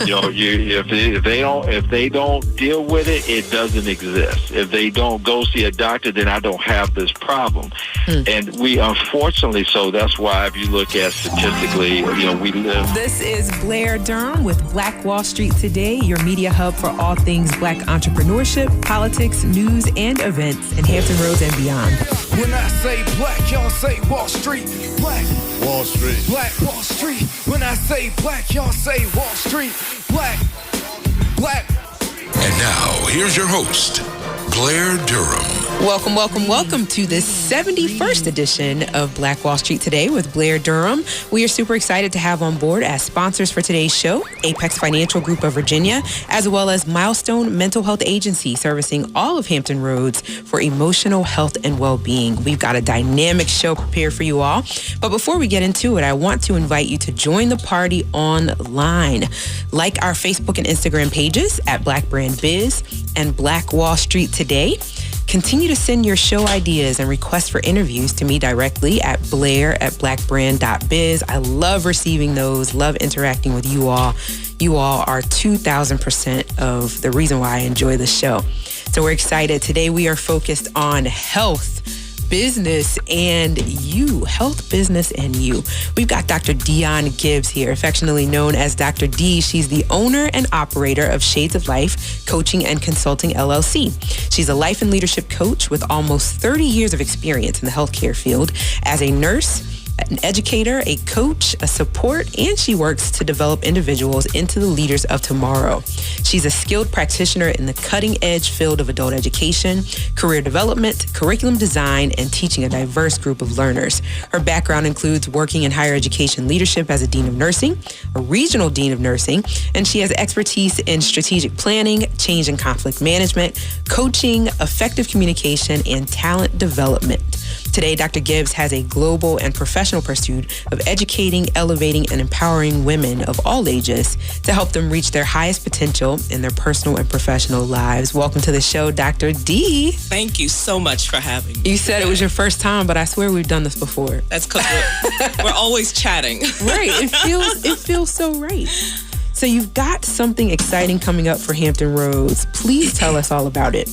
If they don't deal with it, it doesn't exist. If they don't go see a doctor, then I don't have this problem. And we, unfortunately, so that's why if you look at statistically, we live. This is Blair Durham with Black Wall Street Today, your media hub for all things Black entrepreneurship, politics, news, and events in Hampton Roads and beyond. When I say black, y'all say Wall Street. Black Wall Street. Black Wall Street. When I say black, y'all say Wall Street. Black. And now, here's your host, Blair Durham. Welcome to the 71st edition of Black Wall Street Today with Blair Durham. We are super excited to have on board as sponsors for today's show, Apex Financial Group of Virginia, as well as Milestone Mental Health Agency, servicing all of Hampton Roads for emotional health and well-being. We've got a dynamic show prepared for you all. But before we get into it, I want to invite you to join the party online. Like our Facebook and Instagram pages at Black Brand Biz and Black Wall Street Today. Continue to send your show ideas and requests for interviews to me directly at blair@blackbrand.biz. I love receiving those, love interacting with you all. You all are 2,000% of the reason why I enjoy the show. So we're excited. Today we are focused on health, business, and you. Health, business, and you. We've got Dr. Dionne Gibbs here, affectionately known as Dr. D. She's the owner and operator of Shades of Life Coaching and Consulting, LLC. She's a life and leadership coach with almost 30 years of experience in the healthcare field as a nurse, an educator, a coach, a support, and she works to develop individuals into the leaders of tomorrow. She's a skilled practitioner in the cutting-edge field of adult education, career development, curriculum design, and teaching a diverse group of learners. Her background includes working in higher education leadership as a dean of nursing, a regional dean of nursing, and she has expertise in strategic planning, change and conflict management, coaching, effective communication, and talent development. Today, Dr. Gibbs has a global and professional pursuit of educating, elevating, and empowering women of all ages to help them reach their highest potential in their personal and professional lives. Welcome to the show, Dr. D. Thank you so much for having me. You said it was your first time, but I swear we've done this before. That's because we're always chatting. Right. It feels so right. So you've got something exciting coming up for Hampton Roads. Please tell us all about it.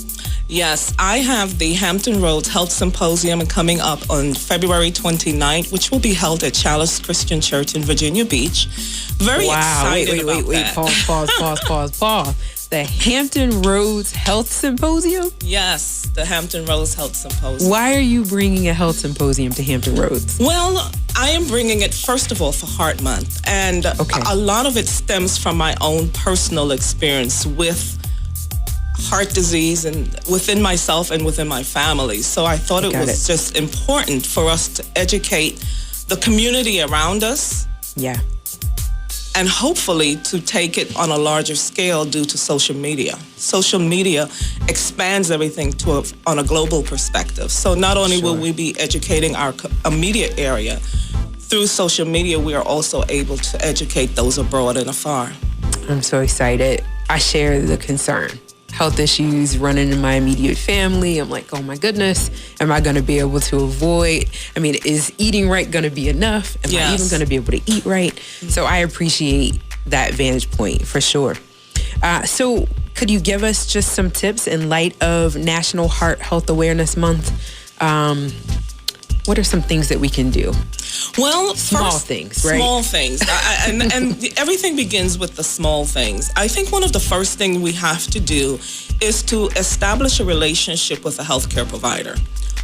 Yes, I have the Hampton Roads Health Symposium coming up on February 29th, which will be held at Chalice Christian Church in Virginia Beach. Very excited about that. Pause. The Hampton Roads Health Symposium? Yes, the Hampton Roads Health Symposium. Why are you bringing a health symposium to Hampton Roads? Well, I am bringing it, first of all, for Heart Month. And a lot of it stems from my own personal experience with heart disease and within myself and within my family. So I thought it was just important for us to educate the community around us. Yeah. And hopefully to take it on a larger scale due to social media. Social media expands everything on a global perspective. So not only will we be educating our immediate area, through social media, we are also able to educate those abroad and afar. I'm so excited. I share the concern. Health issues running in my immediate family. I'm like, oh my goodness, am I going to be able to avoid? I mean, is eating right going to be enough? Am I even going to be able to eat right? So I appreciate that vantage point for sure. So could you give us just some tips in light of National Heart Health Awareness Month? What are some things that we can do? Well, small things, right? Small things. And everything begins with the small things. I think one of the first things we have to do is to establish a relationship with a healthcare provider.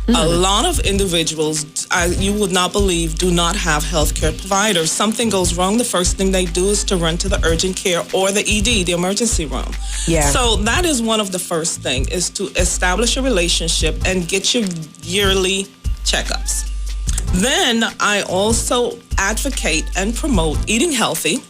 A lot of individuals, you would not believe, do not have healthcare providers. Something goes wrong, the first thing they do is to run to the urgent care or the ED, the emergency room. Yeah. So that is one of the first things, is to establish a relationship and get your yearly checkups. Then I also advocate and promote eating healthy,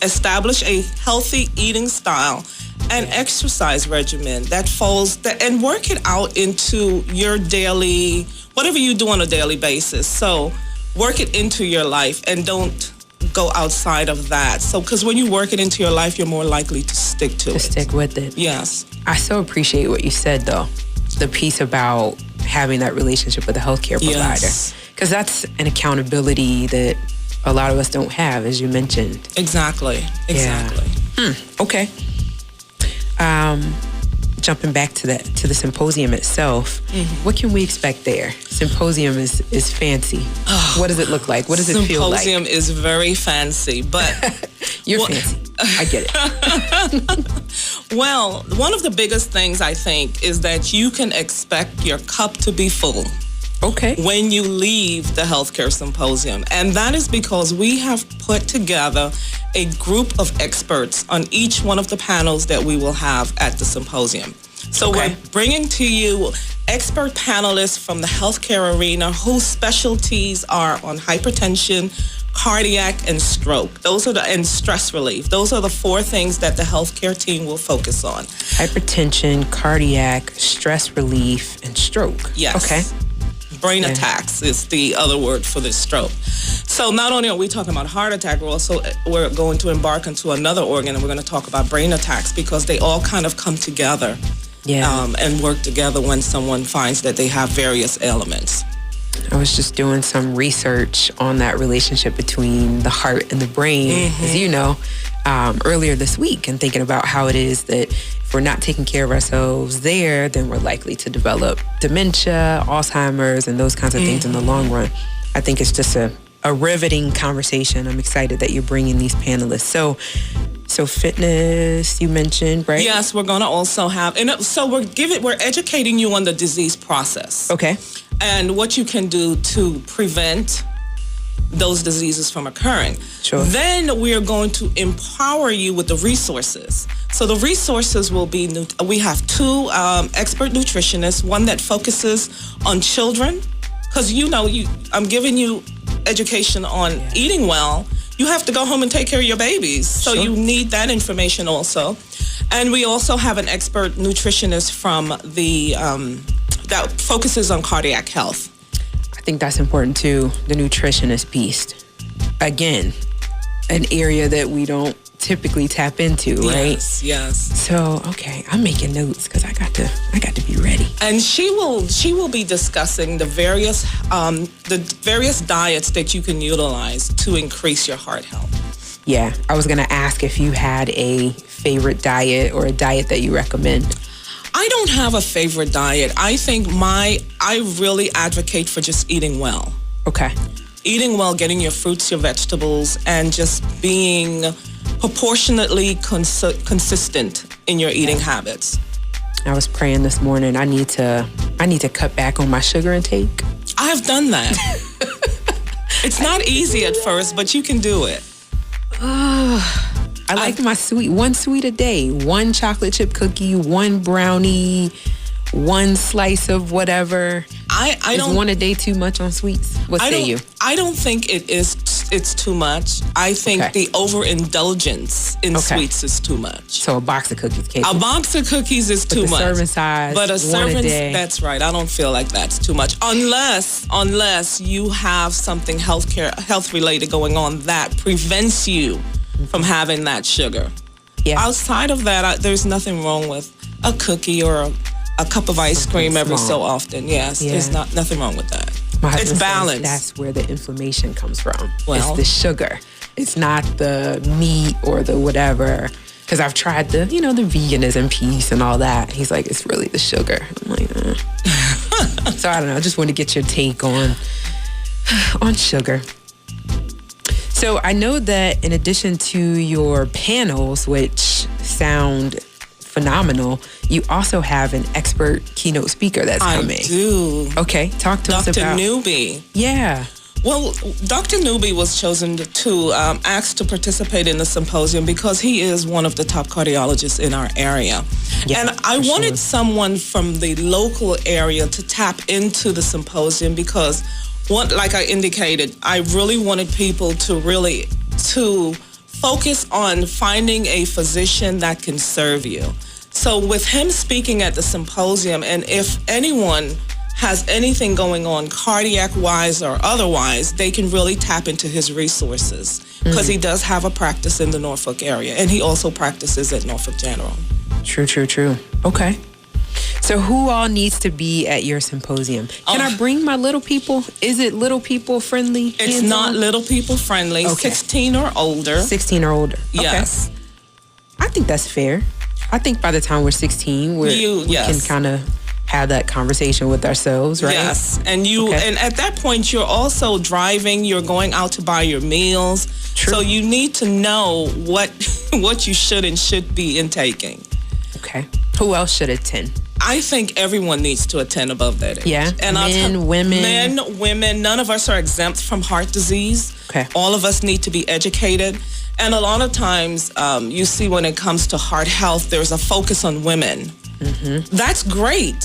establish a healthy eating style and exercise regimen that falls, and work it out into your daily, whatever you do on a daily basis. So work it into your life and don't go outside of that. So, because when you work it into your life, you're more likely to stick to it. Stick with it. Yes. I so appreciate what you said, though. The piece about having that relationship with a healthcare provider. Because that's an accountability that a lot of us don't have, as you mentioned. Exactly. Yeah. Okay. Jumping back to the symposium itself, what can we expect there? Symposium is fancy. What does it look like? What does it feel like? Symposium is very fancy, but you're fancy. I get it. Well, one of the biggest things I think is that you can expect your cup to be full. Okay. When you leave the healthcare symposium. And that is because we have put together a group of experts on each one of the panels that we will have at the symposium. So we're bringing to you expert panelists from the healthcare arena whose specialties are on hypertension, cardiac, and stroke. And stress relief. Those are the 4 things that the healthcare team will focus on. Hypertension, cardiac, stress relief, and stroke. Yes. Okay. Brain attacks is the other word for this stroke. So not only are we talking about heart attack, we're going to embark into another organ, and we're going to talk about brain attacks because they all kind of come together and work together when someone finds that they have various ailments. I was just doing some research on that relationship between the heart and the brain, as you know, earlier this week, and thinking about how it is that if we're not taking care of ourselves there, then we're likely to develop dementia, Alzheimer's, and those kinds of things in the long run. I think it's just a riveting conversation. I'm excited that you're bringing these panelists. So fitness, you mentioned, right? Yes, we're going to also have, and so we're educating you on the disease process. Okay. And what you can do to prevent those diseases from occurring. Sure. Then we are going to empower you with the resources. So the resources will be, we have 2 expert nutritionists, one that focuses on children, because I'm giving you education on eating well. You have to go home and take care of your babies. So you need that information also. And we also have an expert nutritionist from that focuses on cardiac health. I think that's important too, the nutritionist piece. Again, an area that we don't typically tap into, right? Yes. So, okay, I'm making notes because I got to be ready. And she will be discussing the various diets that you can utilize to increase your heart health. Yeah, I was gonna ask if you had a favorite diet or a diet that you recommend. I don't have a favorite diet. I think I really advocate for just eating well. Okay. Eating well, getting your fruits, your vegetables, and just being proportionately consistent in your eating habits. I was praying this morning. I need to cut back on my sugar intake. I have done that. It's not easy at first, but you can do it. I like my sweet, 1 sweet a day, 1 chocolate chip cookie, 1 brownie, 1 slice of whatever. I don't. Is 1 a day too much on sweets? What say you? I don't think it's too much. I think the overindulgence in sweets is too much. So a box of cookies can't. A box of cookies is too much. Serving size, but a serving, a day. That's right. I don't feel like that's too much, unless you have something health related going on that prevents you from having that sugar. Yeah. Outside of that, there's nothing wrong with a cookie or a cup of ice cream every so often. Yes, there's nothing wrong with that. It's balanced. That's where the inflammation comes from. It's the sugar. It's not the meat or the whatever. Because I've tried the veganism piece and all that. He's like, it's really the sugar. I'm like, So I don't know. I just want to get your take on sugar. So I know that in addition to your panels, which sound phenomenal, you also have an expert keynote speaker that's coming. I do. Okay, talk to us about Dr. Newby. Yeah. Well, Dr. Newby was chosen to ask to participate in the symposium because he is one of the top cardiologists in our area. Yeah, and I wanted someone from the local area to tap into the symposium because, like I indicated, I really wanted people to focus on finding a physician that can serve you. So with him speaking at the symposium, and if anyone has anything going on cardiac-wise or otherwise, they can really tap into his resources because he does have a practice in the Norfolk area, and he also practices at Norfolk General. True. Okay. So who all needs to be at your symposium? Can I bring my little people? Is it little people friendly? It's not little people friendly. Okay. 16 or older. 16 or older. Yes. Okay. think that's fair. I think by the time we're 16, we can kind of have that conversation with ourselves, right? Yes, and and at that point, you're also driving. You're going out to buy your meals. True. So you need to know what you should and should be intaking. Okay. Who else should attend? I think everyone needs to attend above that age. Yeah. And women. Men, women. None of us are exempt from heart disease. Okay. All of us need to be educated. And a lot of times, you see when it comes to heart health, there's a focus on women. Mm-hmm. That's great.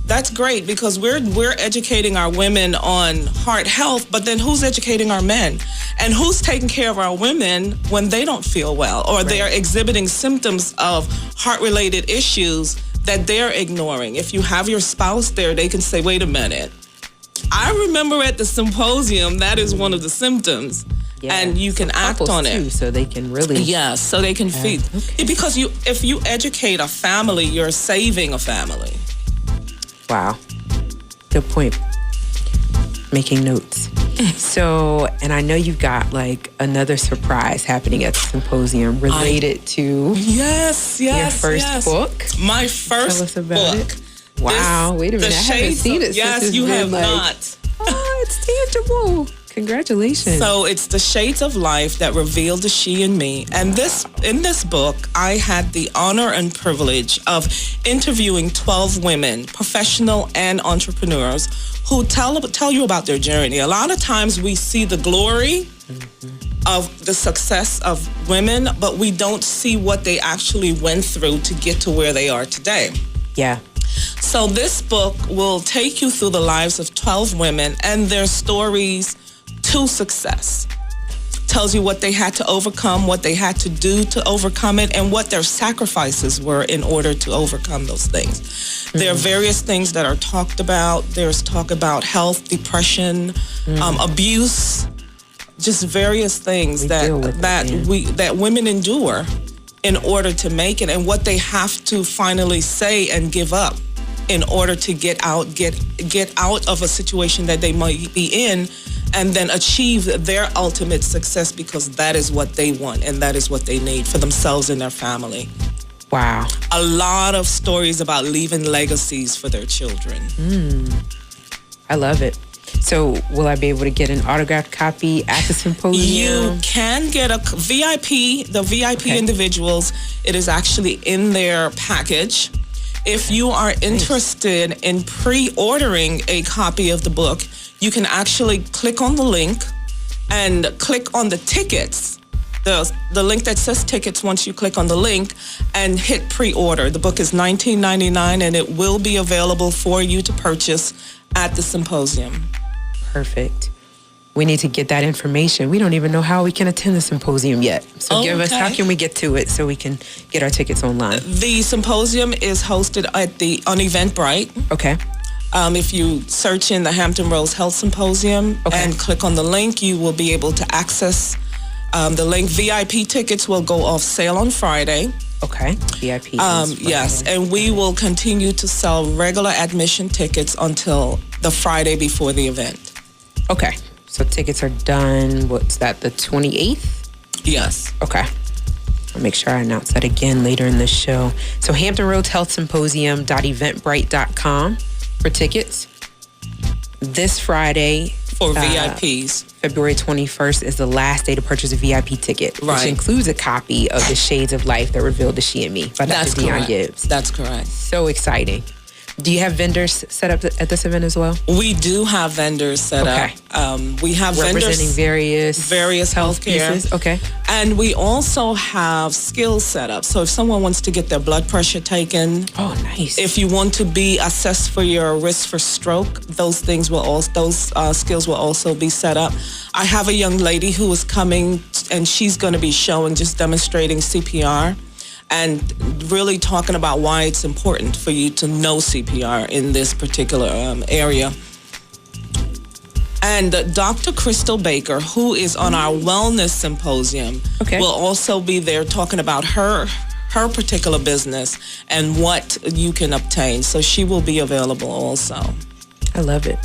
That's great because we're educating our women on heart health, but then who's educating our men? And who's taking care of our women when they don't feel well or they're exhibiting symptoms of heart-related issues that they're ignoring? If you have your spouse there, they can say, wait a minute. I remember at the symposium, that is one of the symptoms. Yeah. And you can act on it. So they can really... Yes, so they can feed. Okay. Because if you educate a family, you're saving a family. Wow. Good point. Making notes. So, and I know you've got like another surprise happening at the symposium related to your first book. My first Tell us about book. It. Wow. Wait a minute. I haven't seen it. Yes, you have not. Oh, it's tangible. Congratulations. So it's The Shades of Life that revealed the she and me. And in this book, I had the honor and privilege of interviewing 12 women, professional and entrepreneurs, who tell you about their journey. A lot of times we see the glory of the success of women, but we don't see what they actually went through to get to where they are today. Yeah. So this book will take you through the lives of 12 women and their stories to success. Tells you what they had to overcome, what they had to do to overcome it, and what their sacrifices were in order to overcome those things. Mm-hmm. There are various things that are talked about. There's talk about health, depression, abuse, just various things that women endure in order to make it, and what they have to finally say and give up in order to get out of a situation that they might be in, and then achieve their ultimate success, because that is what they want and that is what they need for themselves and their family. Wow. A lot of stories about leaving legacies for their children. I love it. So will I be able to get an autographed copy at the symposium? You can get a VIP, the VIP individuals. It is actually in their package. If you are interested in pre-ordering a copy of the book, you can actually click on the link and click on the tickets. The link that says tickets, once you click on the link and hit pre-order. The book is $19.99 and it will be available for you to purchase at the symposium. Perfect. We need to get that information. We don't even know how we can attend the symposium yet. So give us, how can we get to it so we can get our tickets online? The symposium is hosted on Eventbrite. Okay. If you search in the Hampton Roads Health Symposium and click on the link, you will be able to access the link. VIP tickets will go off sale on Friday. Okay. VIP. Yes, and we will continue to sell regular admission tickets until the Friday before the event. Okay. So tickets are done, what's that, the 28th? Yes. Okay. I'll make sure I announce that again later in the show. So Hampton Roads Health Symposium.eventbrite.com for tickets. This Friday, for VIPs, February 21st is the last day to purchase a VIP ticket, which includes a copy of The Shades of Life that revealed the she and me by Dr. Dionne Gibbs. That's correct. So exciting. Do you have vendors set up at this event as well? We do have vendors set up. We have representing vendors various healthcare pieces. Okay. And we also have skills set up. So if someone wants to get their blood pressure taken, nice. If you want to be assessed for your risk for stroke, those skills will also be set up. I have a young lady who is coming, and she's going to be demonstrating CPR. And really talking about why it's important for you to know CPR in this particular area. And Dr. Crystal Baker, who is on our wellness symposium, will also be there talking about her particular business and what you can obtain. So she will be available also. I love it.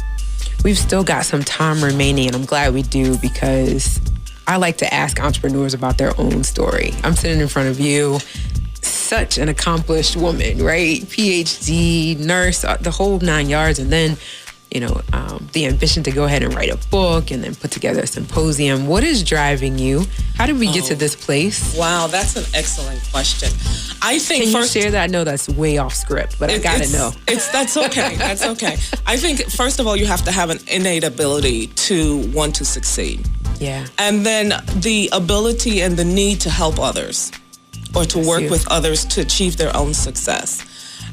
We've still got some time remaining, and I'm glad we do, because I like to ask entrepreneurs about their own story. I'm sitting in front of you. such an accomplished woman, right? PhD, nurse, the whole 9 yards. And then, the ambition to go ahead and write a book and then put together a symposium. What is driving you? How did we get to this place? Wow, that's an excellent question. I think Can you share that? I know that's way off script, but I gotta know. That's okay. That's okay. I think, first of all, you have to have an innate ability to want to succeed. Yeah. And then the ability and the need to help others or to work with others to achieve their own success.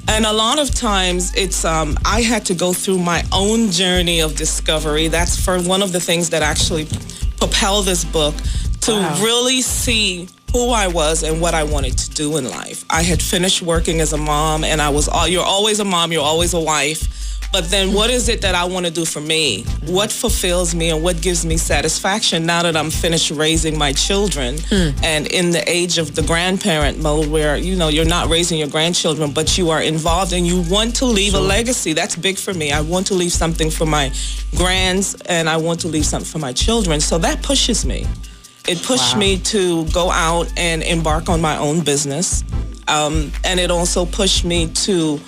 And a lot of times it's, I had to go through my own journey of discovery. That's for one of the things that actually propelled this book to really see who I was and what I wanted to do in life. I had finished working as a mom, and you're always a mom, you're always a wife. But then what is it that I want to do for me? What fulfills me and what gives me satisfaction now that I'm finished raising my children and in the age of the grandparent mode where, you're not raising your grandchildren, but you are involved and you want to leave a legacy. That's big for me. I want to leave something for my grands and I want to leave something for my children. So that pushes me. It pushed me to go out and embark on my own business. And it also pushed me to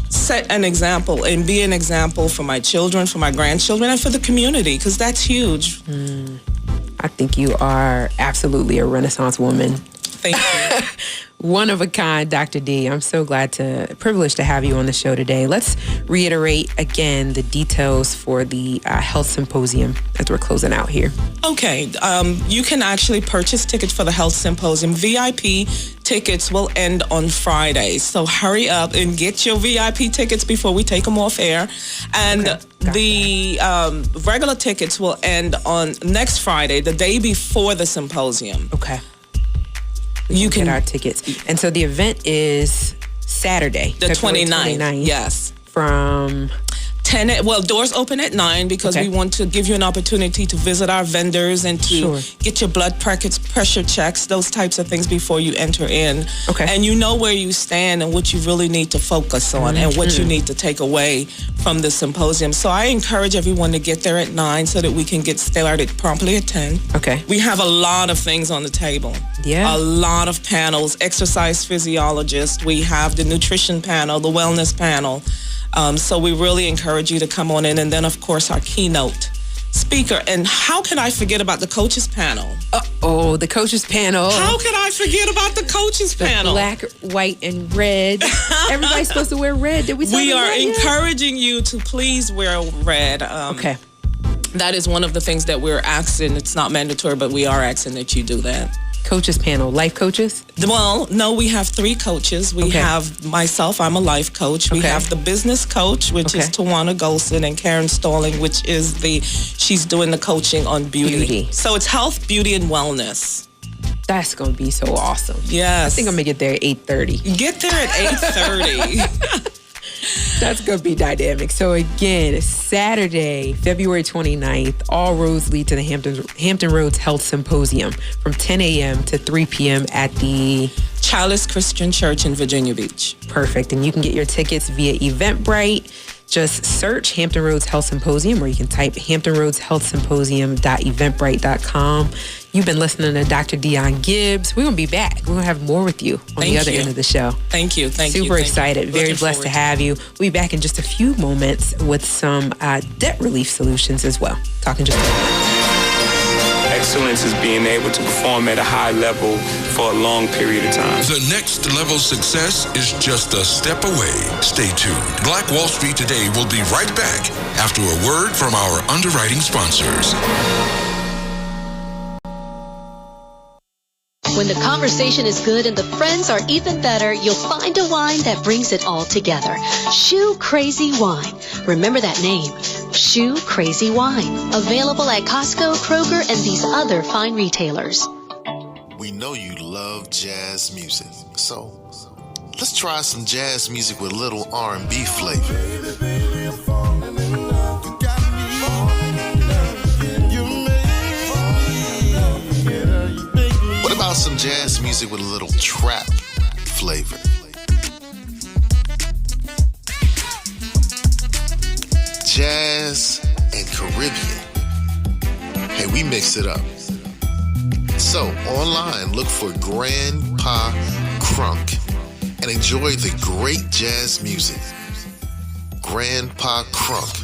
set an example and be an example for my children, for my grandchildren, and for the community, because that's huge. I think you are absolutely a Renaissance woman. Thank you. One of a kind, Dr. D. I'm so privileged to have you on the show today. Let's reiterate again the details for the health symposium as we're closing out here. Okay. You can actually purchase tickets for the health symposium. VIP tickets will end on Friday. So hurry up and get your VIP tickets before we take them off air. And the regular tickets will end on next Friday, the day before the symposium. Okay. You can get our tickets. And so the event is Saturday, the 29th. Yes. From 10. Well, doors open at 9 because we want to give you an opportunity to visit our vendors and to get your blood pressure checks, those types of things before you enter in. Okay. And you know where you stand and what you really need to focus on and what you need to take away from the symposium. So I encourage everyone to get there at 9 so that we can get started promptly at 10. Okay. We have a lot of things on the table. Yeah. A lot of panels, exercise physiologists. We have the nutrition panel, the wellness panel. So we really encourage you to come on in. And then, of course, our keynote speaker. And how can I forget about the coaches panel? The coaches panel. How can I forget about the coaches panel? Black, white, and red. Everybody's supposed to wear red. Did we talk We about are that yet? encouraging you to please wear red. Okay. That is one of the things that we're asking. It's not mandatory, but we are asking that you do that. Coaches panel, life coaches? Well, no, we have 3 coaches. We have myself, I'm a life coach. We have the business coach, which is Tawana Golson, and Karen Stalling, which is she's doing the coaching on beauty. So it's health, beauty, and wellness. That's going to be so awesome. Yes. I think I'm going to get there at 8:30. Get there at 8:30. That's going to be dynamic. So again, Saturday, February 29th, all roads lead to the Hampton Roads Health Symposium from 10 a.m. to 3 p.m. at the Childless Christian Church in Virginia Beach. Perfect. And you can get your tickets via Eventbrite. Just search Hampton Roads Health Symposium, or you can type hamptonroadshealthsymposium.eventbrite.com. You've been listening to Dr. Dionne Gibbs. We're going to be back. We're going to have more with you on the other end of the show. Thank you. Super excited. Very blessed to have you. We'll be back in just a few moments with some debt relief solutions as well. Talking just a minute. Excellence is being able to perform at a high level for a long period of time. The next level success is just a step away. Stay tuned. Black Wall Street Today will be right back after a word from our underwriting sponsors. When the conversation is good and the friends are even better, you'll find a wine that brings it all together. Shoe Crazy Wine. Remember that name. Shoe Crazy Wine. Available at Costco, Kroger, and these other fine retailers. We know you love jazz music, so let's try some jazz music with a little R&B flavor. What about some jazz music with a little trap flavor? Jazz and Caribbean. Hey, we mix it up. So, online, look for Grandpa Crunk and enjoy the great jazz music. Grandpa Crunk.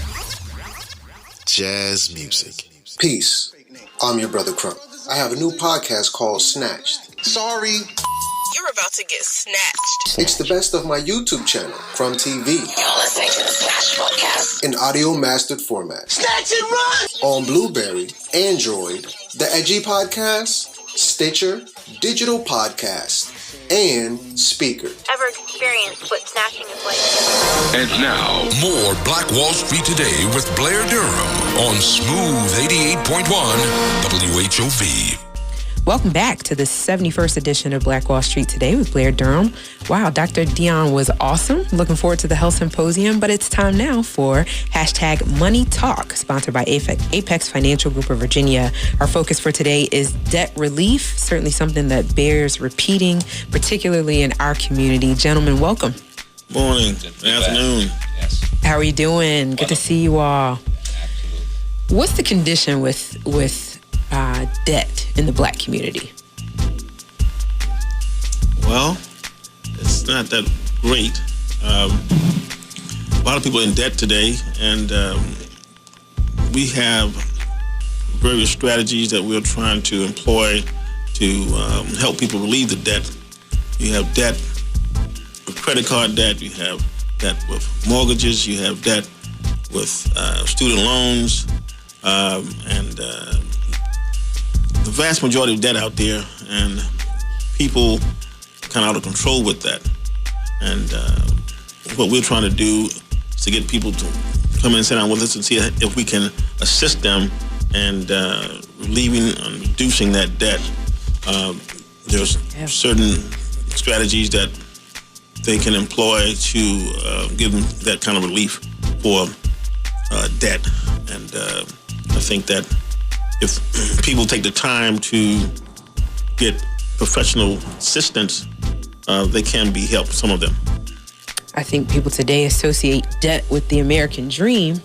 Jazz music. Peace. I'm your brother Crunk. I have a new podcast called Snatched. Sorry. You're about to get snatched. It's the best of my YouTube channel, From TV. You're listening to the Snatch Podcast. In audio mastered format. Snatch and run! On Blueberry, Android, the Edgy Podcast, Stitcher, Digital Podcast, and Speaker. Ever experienced what snatching is like? And now, more Black Wall Street Today with Blair Durham on Smooth 88.1 WHOV. Welcome back to the 71st edition of Black Wall Street Today with Blair Durham. Wow, Dr. Dionne was awesome. Looking forward to the Health Symposium, but it's time now for #Money Talk, sponsored by Apex Financial Group of Virginia. Our focus for today is debt relief, certainly something that bears repeating, particularly in our community. Gentlemen, welcome. Morning, afternoon. Yes. How are you doing? Good to see you all. Absolutely. What's the condition with debt in the Black community? Well, it's not that great. A lot of people are in debt today, and we have various strategies that we're trying to employ to help people relieve the debt. You have debt with credit card debt, you have debt with mortgages, you have debt with student loans, and the vast majority of debt out there, and people kind of out of control with that. And what we're trying to do is to get people to come in and sit down with us and see if we can assist them and relieving and reducing that debt. There's certain strategies that they can employ to give them that kind of relief for debt. And I think that if people take the time to get professional assistance, they can be helped, some of them. I think people today associate debt with the American dream,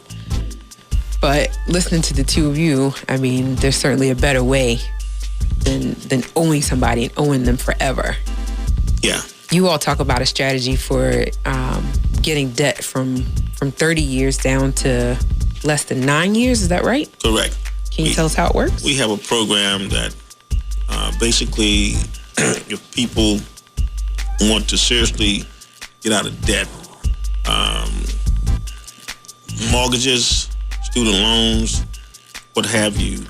but listening to the two of you, I mean, there's certainly a better way than owing somebody and owing them forever. Yeah. You all talk about a strategy for getting debt from 30 years down to less than 9 years, is that right? Correct. Can you tell us how it works? We have a program that basically, if people want to seriously get out of debt, mortgages, student loans, what have you,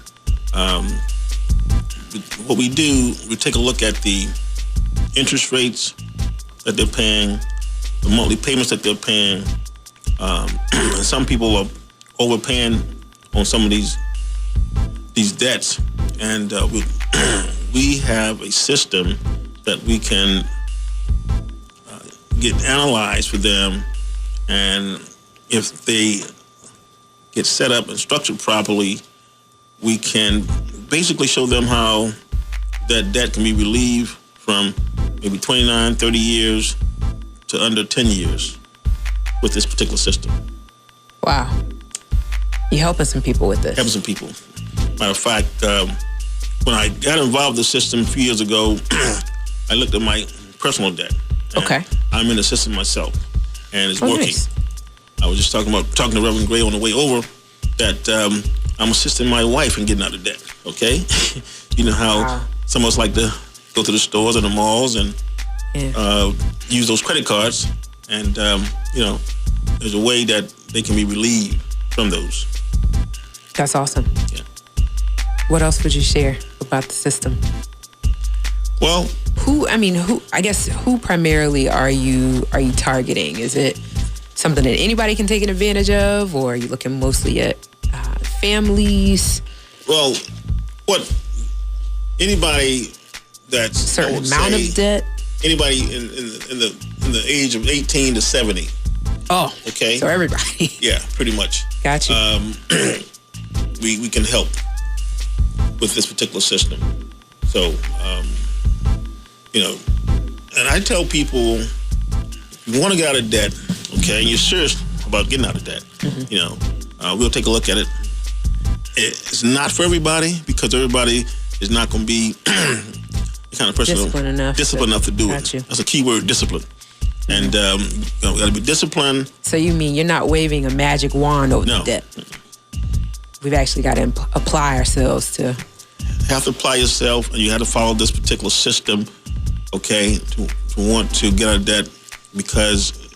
what we do, we take a look at the interest rates that they're paying, the monthly payments that they're paying. Some people are overpaying on some of these debts, and we have a system that we can get analyzed for them, and if they get set up and structured properly, we can basically show them how that debt can be relieved from maybe 29, 30 years to under 10 years with this particular system. Wow. You're helping some people with this. Helping some people. Matter of fact, when I got involved in the system a few years ago, I looked at my personal debt. Okay. I'm in the system myself, and it's working. Nice. I was just talking to Reverend Gray on the way over that I'm assisting my wife in getting out of debt, okay? You know how some of us like to go to the stores and the malls and use those credit cards, and, there's a way that they can be relieved from those. That's awesome. Yeah. What else would you share about the system? Well, who primarily are you targeting? Is it something that anybody can take advantage of, or are you looking mostly at families? Well, anybody that's certain amount of debt. Anybody in the age of 18 to 70. Oh, okay. So everybody. Yeah, pretty much. Got you. We can help with this particular system. So, and I tell people, if you want to get out of debt, okay, and you're serious about getting out of debt, we'll take a look at it. It's not for everybody, because everybody is not going to be the kind of person disciplined enough to do it. You. That's a key word, discipline. And we got to be disciplined. So you mean you're not waving a magic wand over the debt? We've actually got to apply ourselves to. You have to apply yourself, and you have to follow this particular system, okay, to want to get out of debt, because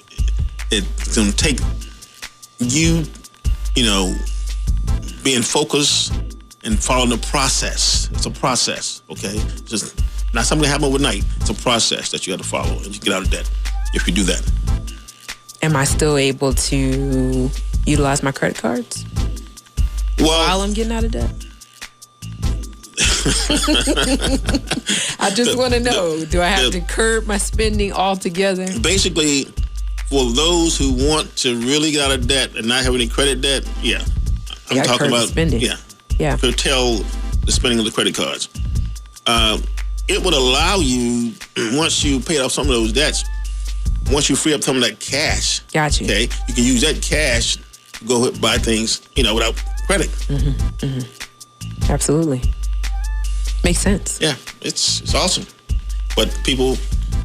it's going to take you, being focused and following the process. It's a process, okay? Just not something that happens overnight. It's a process that you have to follow, and you get out of debt if you do that. Am I still able to utilize my credit cards while I'm getting out of debt? I just want to know, do I have to curb my spending altogether? Basically, for those who want to really get out of debt and not have any credit debt, I'm talking about spending. Curtail the spending of the credit cards. It would allow you, once you pay off some of those debts, once you free up some of that cash, got you. Okay, you can use that cash to go buy things, without credit. Absolutely. Makes sense. Yeah, it's awesome. But people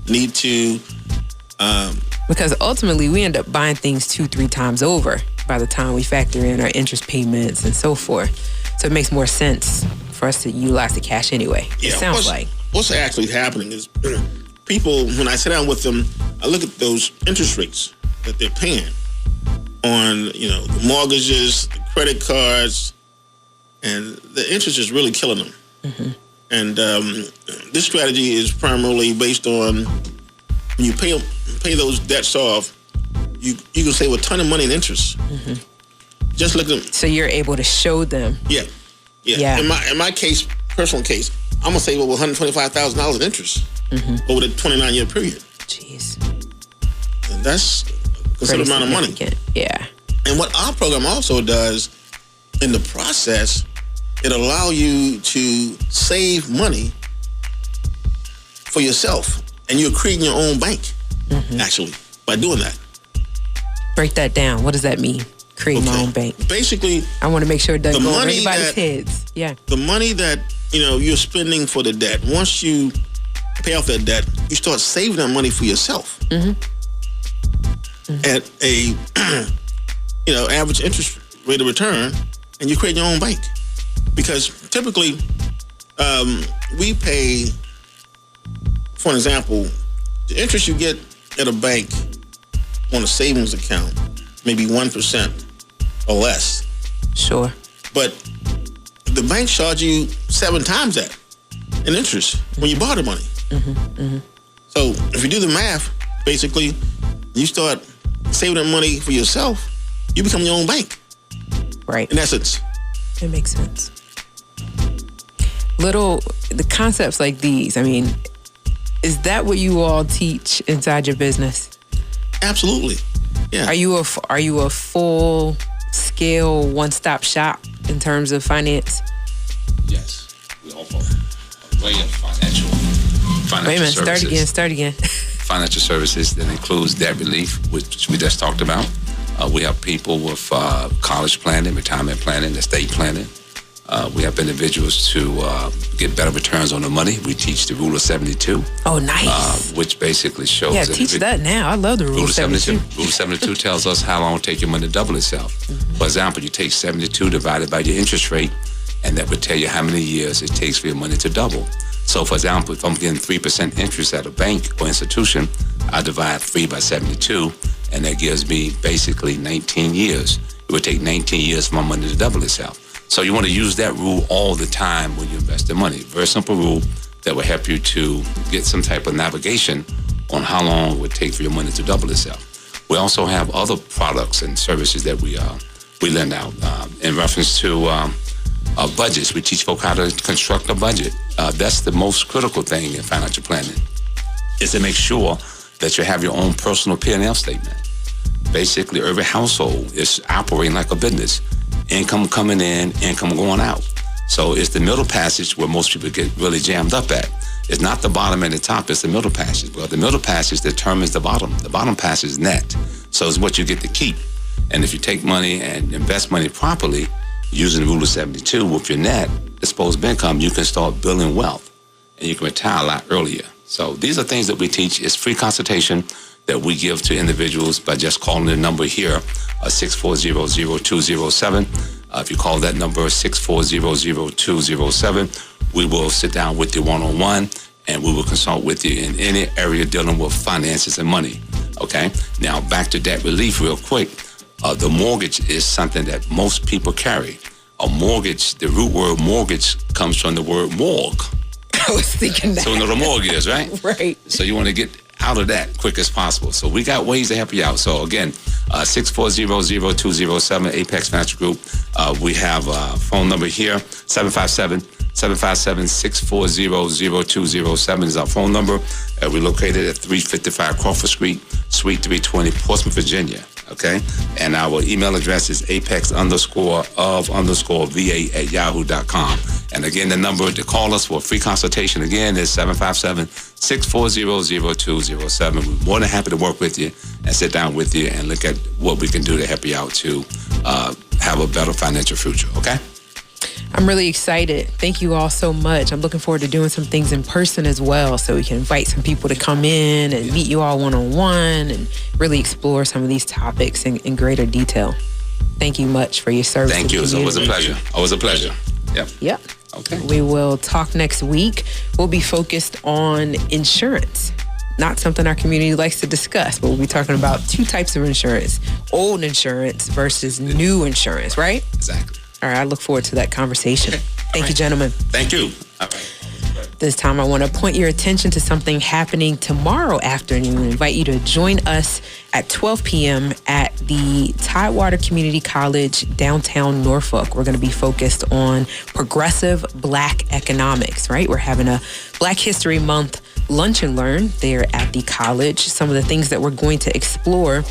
need to... because ultimately we end up buying things 2-3 times over by the time we factor in our interest payments and so forth. So it makes more sense for us to utilize the cash anyway. It sounds like. What's actually happening is people, when I sit down with them, I look at those interest rates that they're paying on, the mortgages, the credit cards, and the interest is really killing them. And this strategy is primarily based on when you pay those debts off, you can save a ton of money in interest. Just look at them. So you're able to show them. Yeah. In my case, personal case, I'm gonna save over $125,000 in interest over the 29-year period. Jeez. And that's a considerable amount of money. Yeah. And what our program also does in the process, it allows you to save money for yourself. And you're creating your own bank, actually, by doing that. Break that down. What does that mean? Create my own bank. Basically, I want to make sure it doesn't go over anybody's heads. Yeah. The money that, you're spending for the debt, once you pay off that debt, you start saving that money for yourself. At a, average interest rate of return, and you create your own bank. Because typically, we pay, for an example, the interest you get at a bank on a savings account, maybe 1% or less. Sure. But the bank charge you 7 times that in interest when you borrow the money. So if you do the math, basically, you start saving that money for yourself, you become your own bank. Right. In essence. It makes sense. The concepts like these, is that what you all teach inside your business? Absolutely. Yeah. Are you a full scale one-stop shop in terms of finance? Yes. We offer a array of financial Wait a minute, services. Start again. Financial services that includes debt relief, which we just talked about. We have people with college planning, retirement planning, estate planning. We have individuals to get better returns on their money. We teach the Rule of 72. Oh, nice. Which basically shows... Yeah, teach that now. I love the Rule of 72. Rule of 72 tells us how long it will take your money to double itself. For example, you take 72 divided by your interest rate, and that would tell you how many years it takes for your money to double. So, for example, if I'm getting 3% interest at a bank or institution, I divide 3 by 72, and that gives me basically 19 years. It would take 19 years for my money to double itself. So you want to use that rule all the time when you invest in money. Very simple rule that will help you to get some type of navigation on how long it would take for your money to double itself. We also have other products and services that we lend out in reference to budgets. We teach folk how to construct a budget. That's the most critical thing in financial planning, is to make sure that you have your own personal P&L statement. Basically, every household is operating like a business. Income coming in, income going out. So it's the middle passage where most people get really jammed up at. It's not the bottom and the top, it's the middle passage. Well, the middle passage determines the bottom. The bottom passage is net. So it's what you get to keep. And if you take money and invest money properly, using the Rule of 72 with your net disposable income, you can start building wealth and you can retire a lot earlier. So these are things that we teach. It's free consultation. that we give to individuals by just calling the number here, 640-0207. If you call that number, 640-0207, we will sit down with you one-on-one, and we will consult with you in any area dealing with finances and money, okay? Now, back to debt relief real quick. The mortgage is something that most people carry. A mortgage, the root word mortgage comes from the word morgue. I was thinking that. So you know the morgue is, right? Right. So you want to get out of that quick as possible. So we got ways to help you out. So again, 640-0207, Apex Financial Group. We have a phone number here, 757-640-0207 is our phone number. We're located at 355 Crawford Street, Suite 320, Portsmouth, Virginia. Okay, and our email address is apex_of_va@yahoo.com. And again, the number to call us for a free consultation again is 757-640-0207. We're more than happy to work with you and sit down with you and look at what we can do to help you out to have a better financial future. Okay. I'm really excited. Thank you all so much. I'm looking forward to doing some things in person as well, so we can invite some people to come in and meet you all one-on-one and really explore some of these topics in greater detail. Thank you much for your service. Thank you. It's always a pleasure. Always a pleasure. Yep. Yep. Okay. We will talk next week. We'll be focused on insurance. Not something our community likes to discuss, but we'll be talking about two types of insurance: old insurance versus new insurance, right? Exactly. All right, I look forward to that conversation. Okay. Thank you, gentlemen. Thank you. All right. This time, I want to point your attention to something happening tomorrow afternoon. I invite you to join us at 12 p.m. at the Tidewater Community College, downtown Norfolk. We're going to be focused on progressive Black economics, right? We're having a Black History Month lunch and learn there at the college. Some of the things that we're going to explore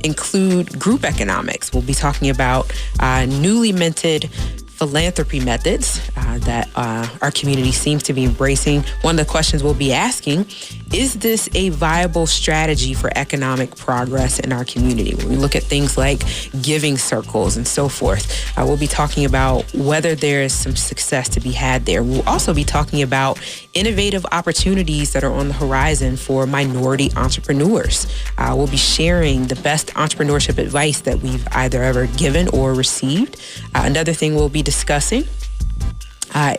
include group economics. We'll be talking about newly minted philanthropy methods that our community seems to be embracing. One of the questions we'll be asking, is this a viable strategy for economic progress in our community? When we look at things like giving circles and so forth, we'll be talking about whether there is some success to be had there. We'll also be talking about innovative opportunities that are on the horizon for minority entrepreneurs. We'll be sharing the best entrepreneurship advice that we've either ever given or received. Another thing we'll be discussing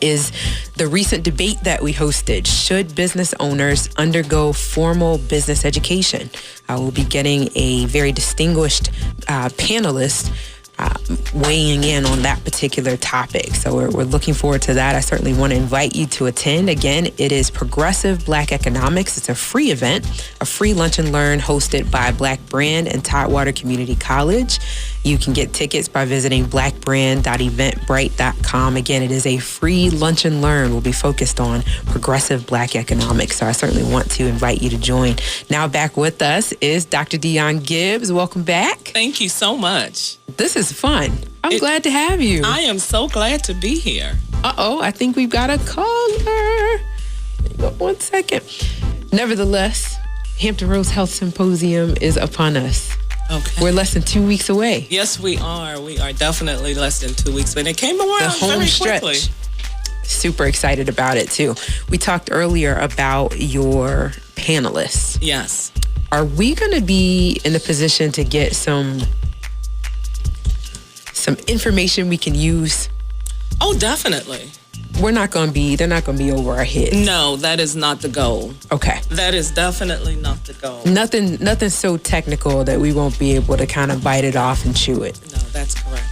is the recent debate that we hosted. Should business owners undergo formal business education? We'll be getting a very distinguished panelist weighing in on that particular topic. So we're looking forward to that. I certainly want to invite you to attend. Again, it is Progressive Black Economics. It's a free event, a free lunch and learn hosted by Black Brand and Tidewater Community College. You can get tickets by visiting blackbrand.eventbrite.com. Again, it is a free lunch and learn. We'll be focused on progressive Black economics. So I certainly want to invite you to join. Now back with us is Dr. Dionne Gibbs. Welcome back. Thank you so much. This is fun. I'm glad to have you. I am so glad to be here. Uh-oh, I think we've got a caller. Hang on 1 second. Nevertheless, Hampton Roads Health Symposium is upon us. Okay. We're less than 2 weeks away. Yes, we are. We are definitely less than 2 weeks, but it came around the home very stretch. quickly. Super excited about it too. We talked earlier about your panelists. Yes. Are we going to be in a position to get some information we can use? Oh, definitely. They're not going to be over our heads. No, that is not the goal. Okay. That is definitely not the goal. Nothing so technical that we won't be able to kind of bite it off and chew it. No, that's correct.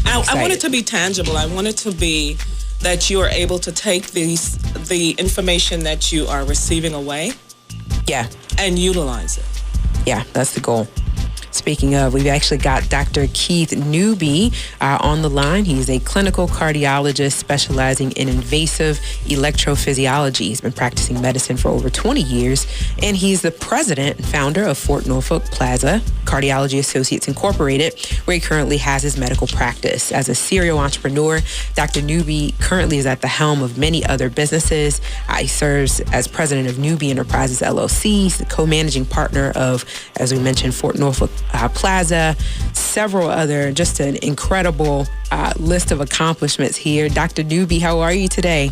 I want it to be tangible. I want it to be that you are able to take the information that you are receiving away. Yeah. And utilize it. Yeah, that's the goal. Speaking of, we've actually got Dr. Keith Newby on the line. He's a clinical cardiologist specializing in invasive electrophysiology. He's been practicing medicine for over 20 years, and he's the president and founder of Fort Norfolk Plaza Cardiology Associates Incorporated, where he currently has his medical practice. As a serial entrepreneur, Dr. Newby currently is at the helm of many other businesses. He serves as president of Newby Enterprises, LLC. He's the co-managing partner of, as we mentioned, Fort Norfolk Plaza, several other, just an incredible list of accomplishments here. Dr. Newby, how are you today?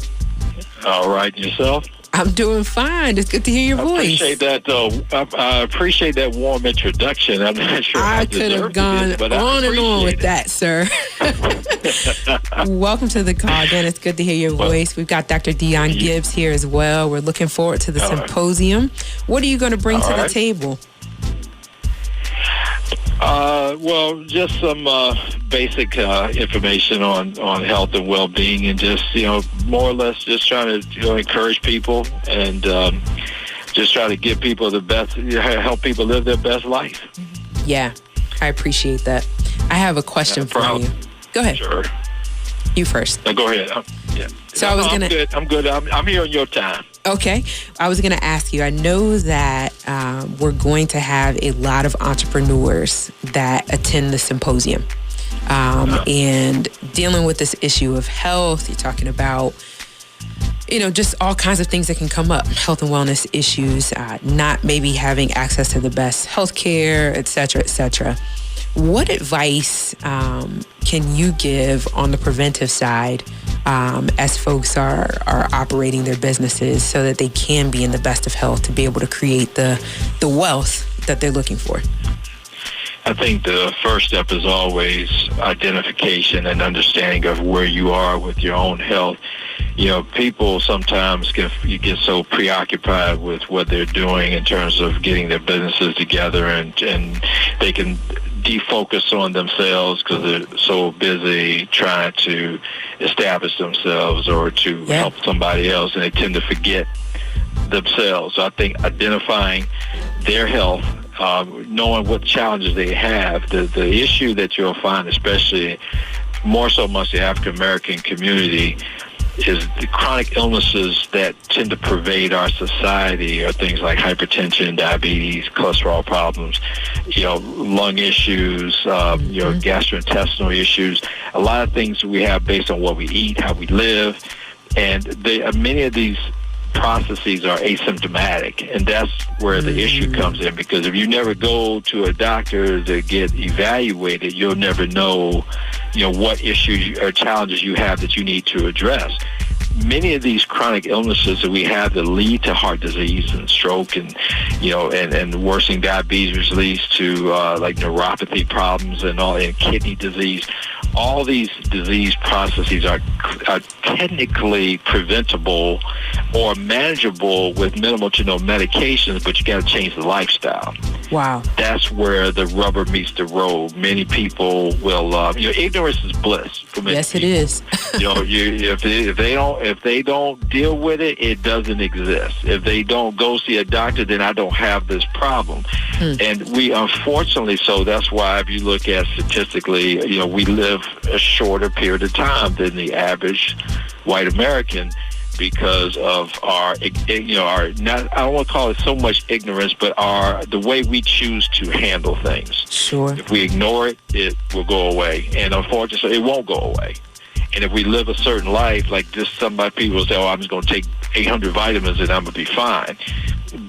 All right, yourself? I'm doing fine. It's good to hear your voice. I appreciate that, though. I appreciate that warm introduction. I'm not sure I could have gone on and on with that, sir. Welcome to the call again. It's good to hear your voice. We've got Dr. Dionne Gibbs here as well. We're looking forward to the symposium. What are you going to bring to the table? Well, just some basic information on health and well-being, and just, more or less just trying to encourage people and just try to give people the best, help people live their best life. Yeah, I appreciate that. I have a question for you. Go ahead. Sure. You first. No, go ahead. So I was gonna. I'm good. I'm here on your time. Okay. I was going to ask you, I know that we're going to have a lot of entrepreneurs that attend the symposium. And dealing with this issue of health, you're talking about, just all kinds of things that can come up, health and wellness issues, not maybe having access to the best health care, et cetera, et cetera. What advice can you give on the preventive side as folks are operating their businesses so that they can be in the best of health to be able to create the wealth that they're looking for? I think the first step is always identification and understanding of where you are with your own health. People sometimes get so preoccupied with what they're doing in terms of getting their businesses together, and they can defocus on themselves because they're so busy trying to establish themselves or to help somebody else, and they tend to forget themselves. So I think identifying their health, knowing what challenges they have, the issue that you'll find, especially more so amongst the African American community, is the chronic illnesses that tend to pervade our society are things like hypertension, diabetes, cholesterol problems, lung issues, gastrointestinal issues, a lot of things we have based on what we eat, how we live, and many of these processes are asymptomatic, and that's where the issue comes in, because if you never go to a doctor to get evaluated, you'll never know what issues or challenges you have that you need to address. Many of these chronic illnesses that we have that lead to heart disease and stroke and worsening diabetes, which leads to like neuropathy problems and kidney disease. All these disease processes are technically preventable or manageable with minimal to no medications, but you got to change the lifestyle. Wow. That's where the rubber meets the road. Many people will, ignorance is bliss for many Yes, people. it is. If they don't deal with it, it doesn't exist. If they don't go see a doctor, then I don't have this problem. And we, unfortunately, so that's why if you look at statistically, we live a shorter period of time than the average white American because of our not, I don't want to call it so much ignorance, but the way we choose to handle things. Sure. If we ignore it, it will go away. And unfortunately, it won't go away. And if we live a certain life, like just some people say, I'm just going to take 800 vitamins and I'm going to be fine.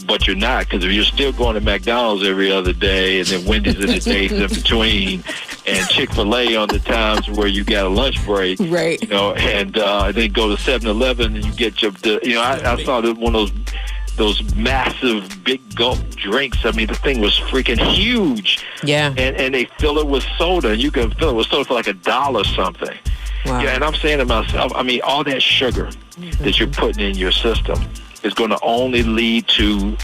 But you're not, because if you're still going to McDonald's every other day and then Wendy's in the days in between and Chick-fil-A on the times where you got a lunch break, right? And then go to 7-Eleven and you get your, I saw one of those massive big gulp drinks. I mean, the thing was freaking huge. Yeah. And they fill it with soda, and you can fill it with soda for like $1 something. Wow. Yeah, and I'm saying to myself, all that sugar that you're putting in your system is going to only lead to,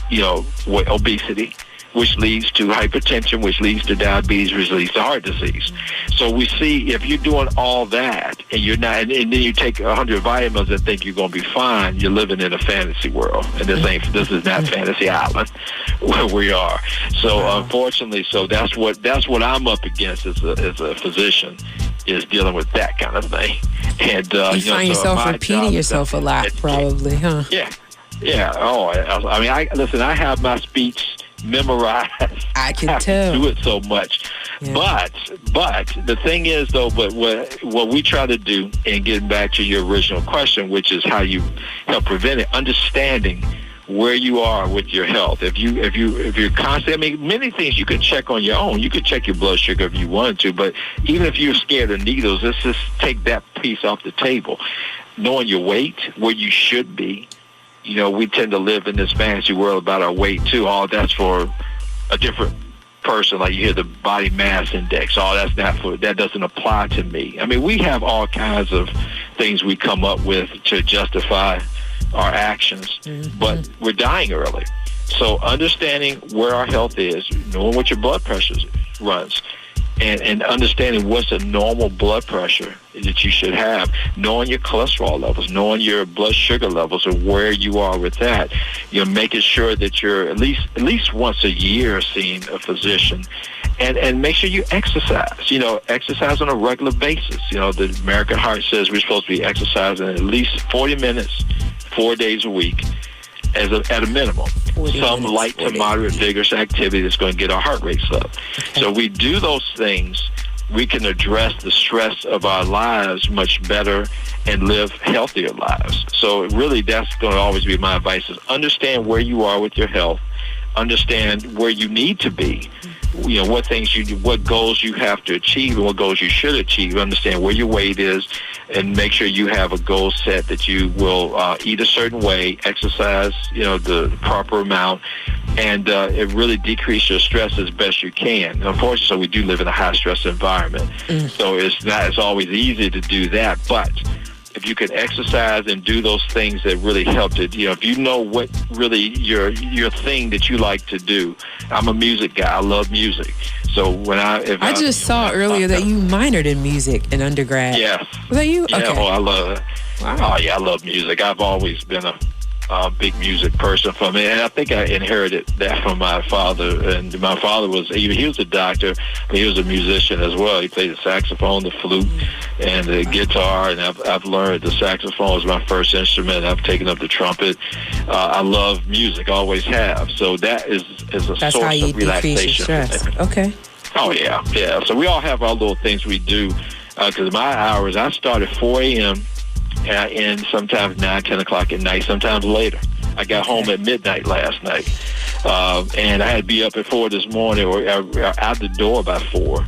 obesity, which leads to hypertension, which leads to diabetes, which leads to heart disease. So we see if you're doing all that and you're not, and then you take 100 vitamins and think you're going to be fine, you're living in a fantasy world. And this is not Fantasy Island where we are. So unfortunately, that's what I'm up against as a physician, is dealing with that kind of thing. And you find yourself repeating yourself a lot, probably, huh? Yeah. Yeah. Oh, I have my speech memorized. I can tell. Do it so much. Yeah. But the thing is, though, but what we try to do, and getting back to your original question, which is how you help prevent it, understanding where you are with your health. If you're constantly, many things you can check on your own. You could check your blood sugar if you wanted to, but even if you're scared of needles, let's just take that piece off the table. Knowing your weight, where you should be, we tend to live in this fantasy world about our weight too. Oh, that's for a different person. Like you hear the body mass index. Oh, that doesn't apply to me. I mean, we have all kinds of things we come up with to justify our actions, but we're dying early. So understanding where our health is, knowing what your blood pressure runs, and understanding what's a normal blood pressure that you should have, knowing your cholesterol levels, knowing your blood sugar levels, and where you are with that. Making sure that you're at least once a year seeing a physician, and make sure you exercise. Exercise on a regular basis. The American Heart says we're supposed to be exercising at least 40 minutes, 4 days a week, at a minimum. Some light to moderate vigorous activity that's going to get our heart rates up. Okay. So we do those things, we can address the stress of our lives much better and live healthier lives. So really, that's going to always be my advice: is understand where you are with your health, understand where you need to be, what goals you have to achieve and what goals you should achieve. Understand where your weight is, and make sure you have a goal set that you will eat a certain way, exercise, the proper amount, and it really decrease your stress as best you can. Unfortunately, we do live in a high stress environment, so it's always easy to do that, but if you can exercise and do those things that really help it, if you know what really your thing that you like to do. I'm a music guy. I love music. So I just saw earlier that you minored in music in undergrad. Yeah. Was that you? Yeah. Okay. Oh, I love it. Wow. Oh, yeah, I love music. I've always been a big music person from it, and I think I inherited that from my father. And my father was a doctor, but he was a musician as well. He played the saxophone, the flute, and the guitar. And I've learned the saxophone was my first instrument. I've taken up the trumpet. I love music, always have. So that is a source of relaxation. Stress. Okay. Oh yeah. So we all have our little things we do. Because my hours, I start at 4 a.m. And sometimes 9, 10 o'clock at night, sometimes later. I got home at midnight last night. And I had to be up at 4 this morning, or out the door by 4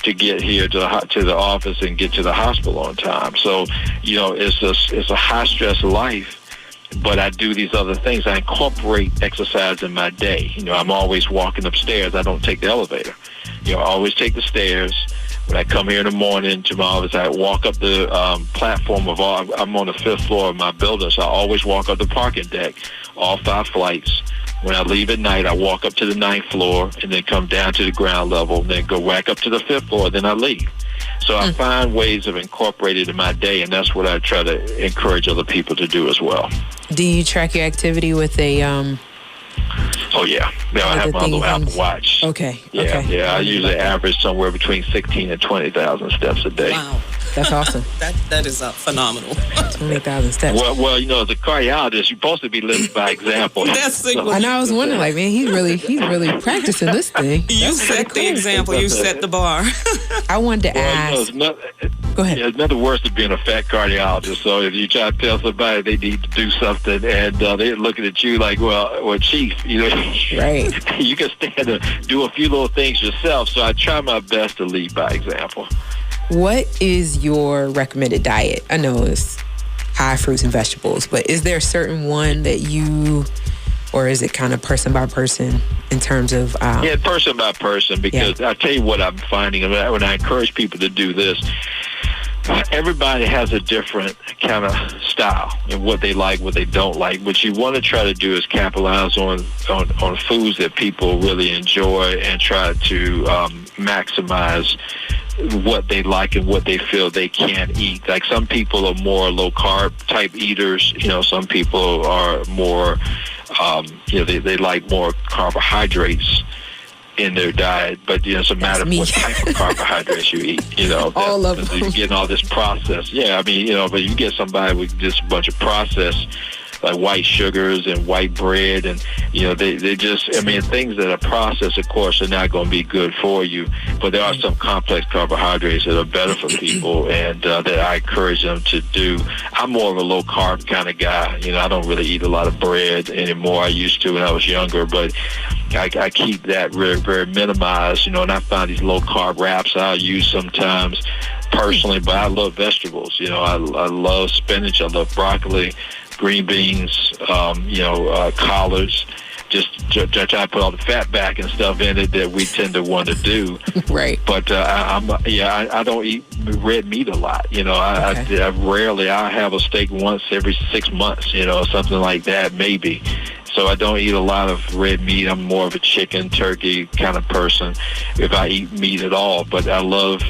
to get here to the office and get to the hospital on time. So, it's a high-stress life, but I do these other things. I incorporate exercise in my day. I'm always walking upstairs. I don't take the elevator. I always take the stairs. When I come here in the morning to my office, I walk up the platform I'm on the 5th floor of my building, so I always walk up the parking deck, all 5 flights. When I leave at night, I walk up to the 9th floor and then come down to the ground level, and then go back up to the 5th floor, then I leave. So I find ways of incorporating it in my day, and that's what I try to encourage other people to do as well. Do you track your activity with a... Oh, yeah. I have my little Apple Watch. Okay. Yeah. I usually average somewhere between 16 and 20,000 steps a day. Wow. That's awesome. That is phenomenal. 20,000 steps. Well, as a cardiologist, you're supposed to be living by example. I know. I was wondering, man, he's really practicing this thing. You set the example. You set the bar. I wanted to ask. Go ahead. Yeah, it's nothing worse than being a fat cardiologist. So if you try to tell somebody they need to do something, and they're looking at you like, well, chief, right? You can stand to do a few little things yourself. So I try my best to lead by example. What is your recommended diet? I know it's high fruits and vegetables, but is there a certain one that you, or is it kind of person by person in terms of... Yeah, person by person, because I'll tell you what I'm finding when I encourage people to do this. Everybody has a different kind of style and what they like, what they don't like. What you want to try to do is capitalize on foods that people really enjoy and try to maximize what they like and what they feel they can eat. Like some people are more low carb type eaters. Some people are more, they like more carbohydrates in their diet, but it's a matter of what type of carbohydrates you eat. All of them. You're getting all this processed. Yeah, but you get somebody with just a bunch of processed, like white sugars and white bread, and they just, things that are processed, of course, are not going to be good for you, but there are some complex carbohydrates that are better for people, and that I encourage them to do. I'm more of a low carb kind of guy. I don't really eat a lot of bread anymore. I used to when I was younger, but I keep that very, very minimized, and I find these low carb wraps I'll use sometimes personally, but I love vegetables. I love spinach, I love broccoli, green beans, collards, just try to put all the fat back and stuff in it that we tend to want to do. Right. But I don't eat red meat a lot. I rarely. I have a steak once every 6 months. Something like that maybe. So I don't eat a lot of red meat. I'm more of a chicken, turkey kind of person if I eat meat at all. But I love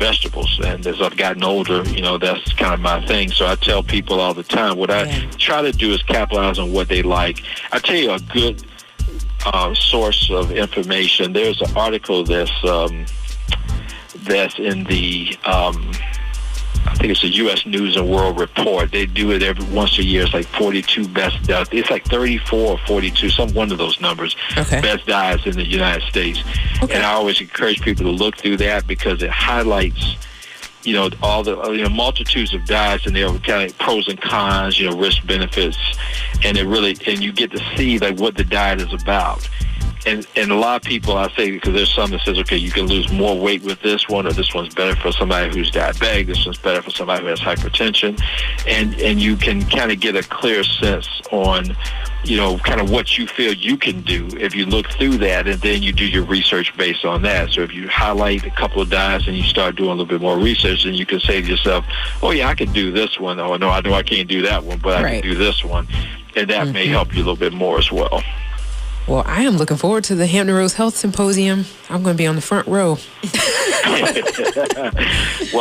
vegetables. And as I've gotten older, that's kind of my thing. So I tell people all the time, what I try to do is capitalize on what they like. I tell you a good source of information. There's an article that's in the... I think it's a U.S. News and World Report. They do it every once a year. It's like 42 best. It's like 34 or 42, one of those numbers. Okay. Best diets in the United States. Okay. And I always encourage people to look through that because it highlights, all the multitudes of diets and their kind of pros and cons, risk benefits, and you get to see like what the diet is about. And a lot of people, I say, because there's some that says, okay, you can lose more weight with this one, or this one's better for somebody who's diabetic, this one's better for somebody who has hypertension. And you can kind of get a clear sense on, kind of what you feel you can do if you look through that, and then you do your research based on that. So if you highlight a couple of diets and you start doing a little bit more research, then you can say to yourself, oh, yeah, I can do this one. Oh, no, I know I can't do that one, but I can do this one. And that may help you a little bit more as well. Well, I am looking forward to the Hampton Roads Health Symposium. I'm going to be on the front row. The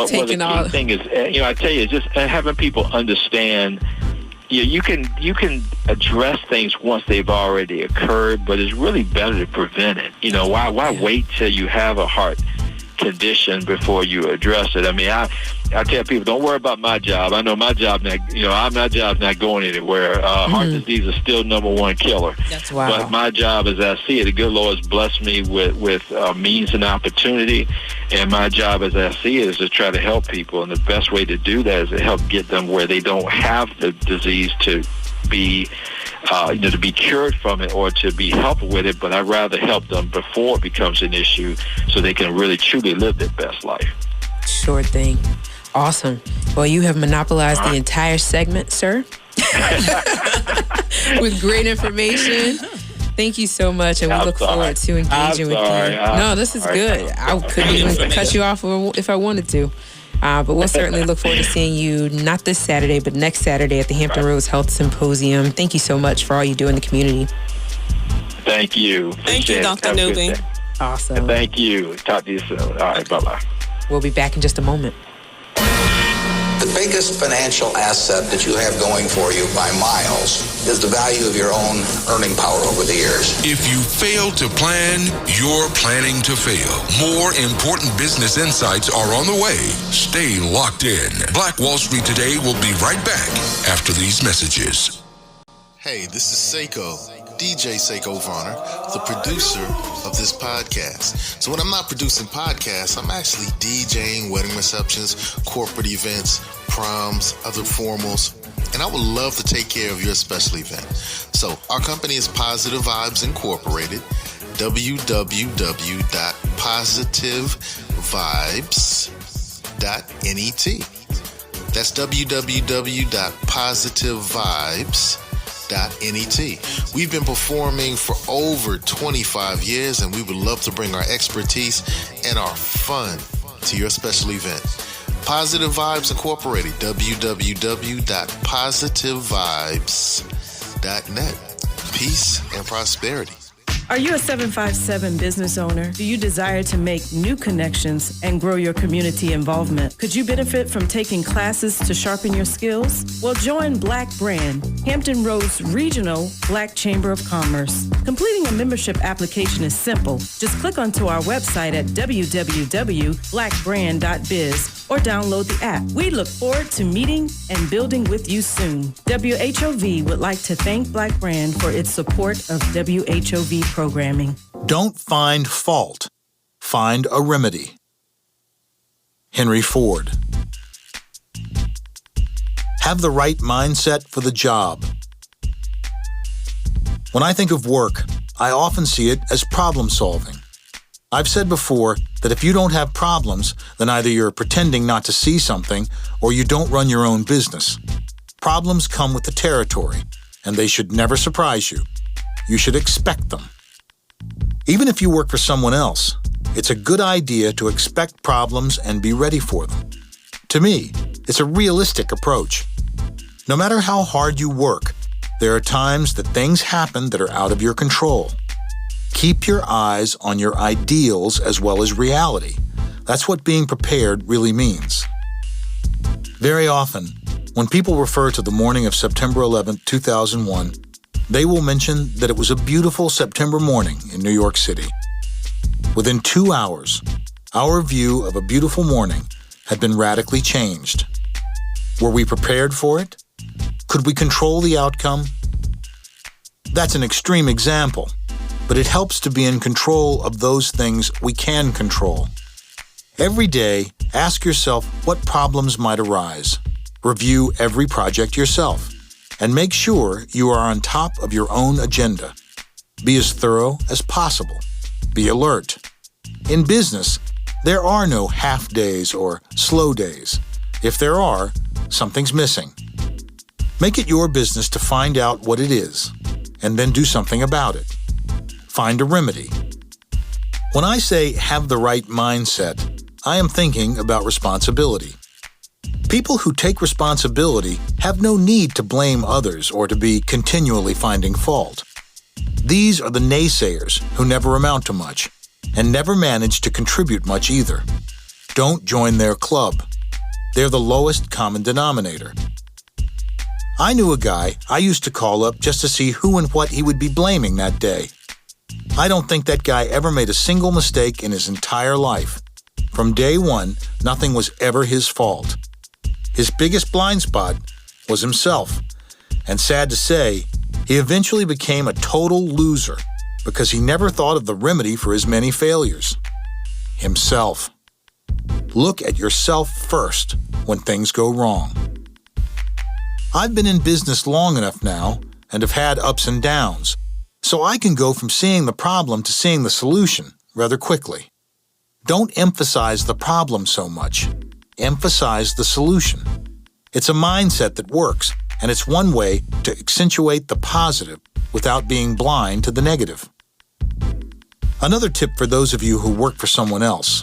key thing is, I tell you, just having people understand, you can address things once they've already occurred, but it's really better to prevent it. Why wait till you have a heart condition before you address it? I mean, I tell people, don't worry about my job. I know my job not, my job's not going anywhere. Heart disease is still number one killer. That's wow. But my job, as I see it, the good Lord has blessed me with means and opportunity. And my job, as I see it, is to try to help people. And the best way to do that is to help get them where they don't have the disease to be, to be cured from it or to be helped with it. But I'd rather help them before it becomes an issue so they can really truly live their best life. Sure thing. Awesome. Well, you have monopolized the entire segment, sir, with great information. Thank you so much, and we look forward to engaging with you. No, this is good. I couldn't even cut you off if I wanted to. But we'll certainly look forward to seeing you, not this Saturday, but next Saturday at the Hampton Roads Health Symposium. Thank you so much for all you do in the community. Thank you. Thank you, Dr. Newby. Awesome. Thank you. Talk to you soon. All right, bye-bye. We'll be back in just a moment. The biggest financial asset that you have going for you by miles is the value of your own earning power over the years. If you fail to plan, you're planning to fail. More important business insights are on the way. Stay locked in. Black Wall Street Today will be right back after these messages. Hey, this is Seko, DJ Seko Varner, the producer of this podcast. So when I'm not producing podcasts, I'm actually DJing wedding receptions, corporate events, proms, other formals, and I would love to take care of your special event. So our company is Positive Vibes Incorporated, www.positivevibes.net. That's www.positivevibes.net. We've been performing for over 25 years, and we would love to bring our expertise and our fun to your special event. Positive Vibes Incorporated, www.positivevibes.net. Peace and prosperity. Are you a 757 business owner? Do you desire to make new connections and grow your community involvement? Could you benefit from taking classes to sharpen your skills? Well, join Black Brand, Hampton Roads Regional Black Chamber of Commerce. Completing a membership application is simple. Just click onto our website at www.blackbrand.biz or download the app. We look forward to meeting and building with you soon. WHOV would like to thank Black Brand for its support of WHOV programming. Don't find fault. Find a remedy. Henry Ford. Have the right mindset for the job. When I think of work, I often see it as problem solving. I've said before that if you don't have problems, then either you're pretending not to see something or you don't run your own business. Problems come with the territory, and they should never surprise you. You should expect them. Even if you work for someone else, it's a good idea to expect problems and be ready for them. To me, it's a realistic approach. No matter how hard you work, there are times that things happen that are out of your control. Keep your eyes on your ideals as well as reality. That's what being prepared really means. Very often, when people refer to the morning of September 11, 2001, they will mention that it was a beautiful September morning in New York City. Within 2 hours, our view of a beautiful morning had been radically changed. Were we prepared for it? Could we control the outcome? That's an extreme example, but it helps to be in control of those things we can control. Every day, ask yourself what problems might arise. Review every project yourself, and make sure you are on top of your own agenda. Be as thorough as possible. Be alert. In business, there are no half days or slow days. If there are, something's missing. Make it your business to find out what it is, and then do something about it. Find a remedy. When I say have the right mindset, I am thinking about responsibility. People who take responsibility have no need to blame others or to be continually finding fault. These are the naysayers who never amount to much and never manage to contribute much either. Don't join their club. They're the lowest common denominator. I knew a guy I used to call up just to see who and what he would be blaming that day. I don't think that guy ever made a single mistake in his entire life. From day one, nothing was ever his fault. His biggest blind spot was himself. And sad to say, he eventually became a total loser because he never thought of the remedy for his many failures. Himself. Look at yourself first when things go wrong. I've been in business long enough now and have had ups and downs, so I can go from seeing the problem to seeing the solution rather quickly. Don't emphasize the problem so much. Emphasize the solution. It's a mindset that works, and it's one way to accentuate the positive without being blind to the negative. Another tip for those of you who work for someone else.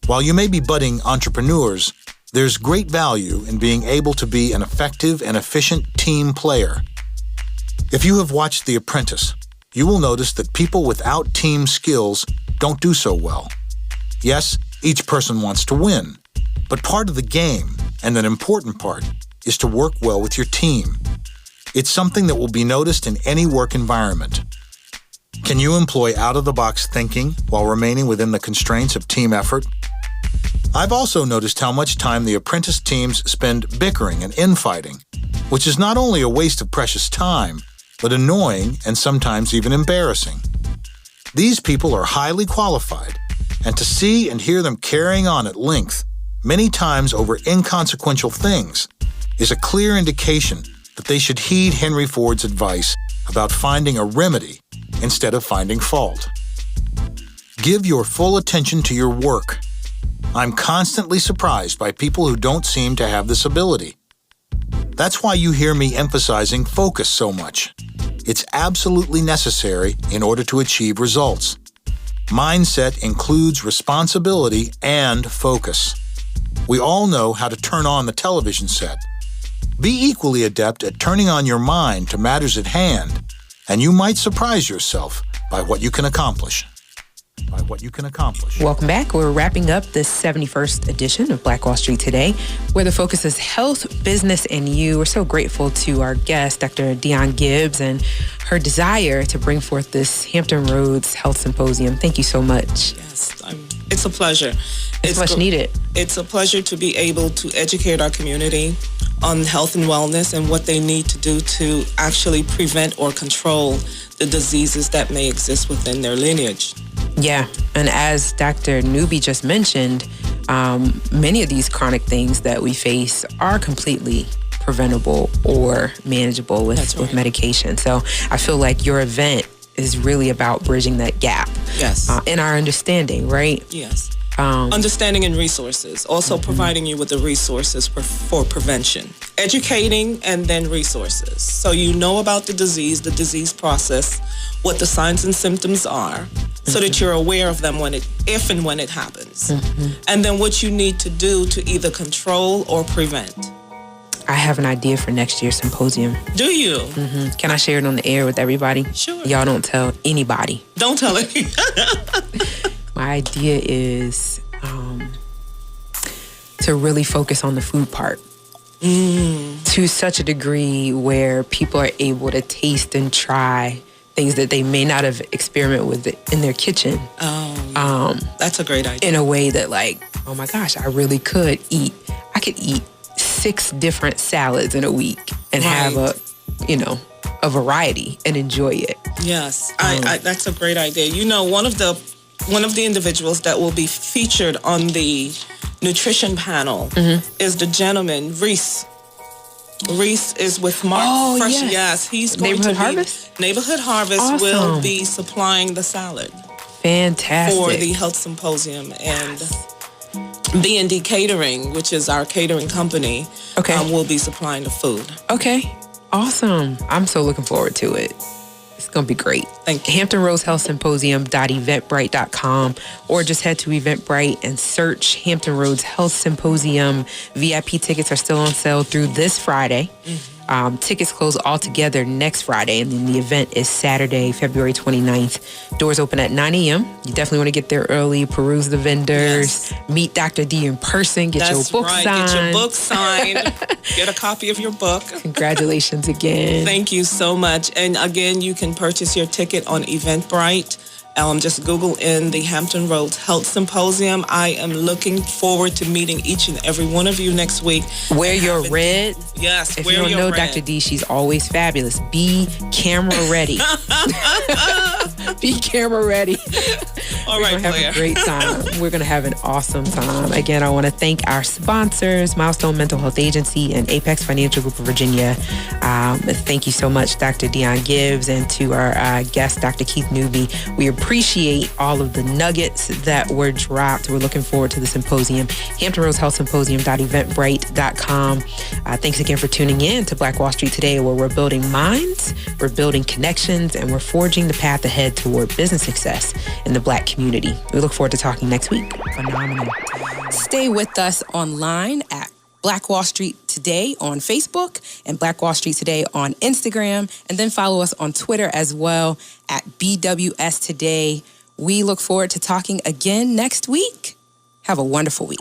While you may be budding entrepreneurs, there's great value in being able to be an effective and efficient team player. If you have watched The Apprentice, you will notice that people without team skills don't do so well. Yes, each person wants to win, but part of the game, and an important part, is to work well with your team. It's something that will be noticed in any work environment. Can you employ out-of-the-box thinking while remaining within the constraints of team effort? I've also noticed how much time the apprentice teams spend bickering and infighting, which is not only a waste of precious time, but annoying and sometimes even embarrassing. These people are highly qualified, and to see and hear them carrying on at length, many times over inconsequential things, is a clear indication that they should heed Henry Ford's advice about finding a remedy instead of finding fault. Give your full attention to your work. I'm constantly surprised by people who don't seem to have this ability. That's why you hear me emphasizing focus so much. It's absolutely necessary in order to achieve results. Mindset includes responsibility and focus. We all know how to turn on the television set. Be equally adept at turning on your mind to matters at hand, and you might surprise yourself by what you can accomplish. Welcome back. We're wrapping up this 71st edition of Black Wall Street Today, where the focus is health, business, and you. We're so grateful to our guest, Dr. Dionne Gibbs, and her desire to bring forth this Hampton Roads Health Symposium. Thank you so much. Yes, it's a pleasure. It's much needed. It's a pleasure to be able to educate our community on health and wellness and what they need to do to actually prevent or control the diseases that may exist within their lineage. Yeah, and as Dr. Newby just mentioned, many of these chronic things that we face are completely preventable or manageable with medication. So I feel like your event is really about bridging that gap. Yes. In our understanding, right? Yes. Understanding and resources. Also providing you with the resources for prevention. Educating and then resources. So you know about the disease process, what the signs and symptoms are, so that you're aware of them if and when it happens. And then what you need to do to either control or prevent. I have an idea for next year's symposium. Do you? Can I share it on the air with everybody? Sure. Y'all don't tell anybody. Don't tell it. My idea is to really focus on the food part. To such a degree where people are able to taste and try things that they may not have experimented with in their kitchen. That's a great idea. In a way that, like, oh my gosh, I could eat 6 different salads in a week and have a variety and enjoy it. Yes, that's a great idea. You know, one of the individuals that will be featured on the nutrition panel is the gentleman, Reese. Reese is with Mark Fresh. Yes, he's going Neighborhood to be Harvest? Neighborhood Harvest will be supplying the salad. Fantastic. For the health symposium. And B&D Catering, which is our catering company, will be supplying the food. Okay, awesome. I'm so looking forward to it. It's going to be great. Thank you. Hampton Roads Health Symposium.eventbrite.com, or just head to Eventbrite and search Hampton Roads Health Symposium. VIP tickets are still on sale through this Friday. Tickets close altogether next Friday, and then the event is Saturday, February 29th. Doors open at 9 a.m. You definitely want to get there early, peruse the vendors, meet Dr. D in person, get your book signed. Get your book signed. Get a copy of your book. Congratulations again. Thank you so much. And again, you can purchase your ticket on Eventbrite. Just Google in the Hampton Roads Health Symposium. I am looking forward to meeting each and every one of you next week. Wear your red. Yes, if you don't know Dr. D, she's always fabulous. Be camera ready. Be camera ready. All right, We're going to have a great time. We're going to have an awesome time. Again, I want to thank our sponsors, Milestone Mental Health Agency and Apex Financial Group of Virginia. Thank you so much, Dr. Dionne Gibbs, and to our guest, Dr. Keith Newby. We appreciate all of the nuggets that were dropped. We're looking forward to the symposium. Hampton Roads Health Symposium.eventbrite.com. Thanks again for tuning in to Black Wall Street Today, where we're building minds, we're building connections, and we're forging the path ahead toward business success in the Black community. We look forward to talking next week. Phenomenal. Stay with us online at Black Wall Street Today on Facebook and Black Wall Street Today on Instagram, and then follow us on Twitter as well at BWS Today. We look forward to talking again next week. Have a wonderful week.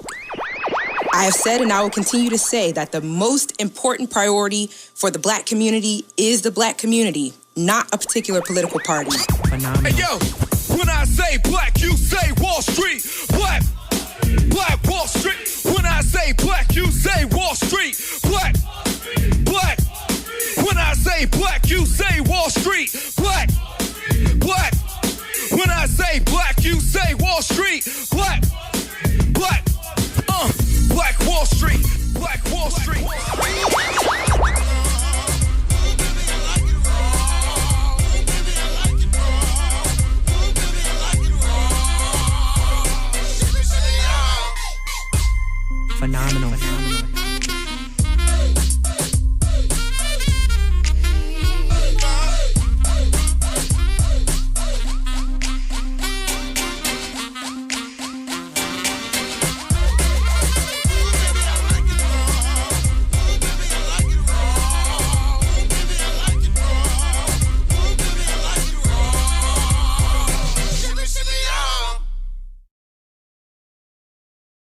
I have said and I will continue to say that the most important priority for the Black community is the Black community, not a particular political party. Phenomenal. Hey, yo, when I say black, you say Wall Street. Black Wall Street. When I say black, you say Wall Street. Black. When I say black, you say Wall Street. Black. When I say black, you say Wall Street. Black Wall Street. Black Wall Street.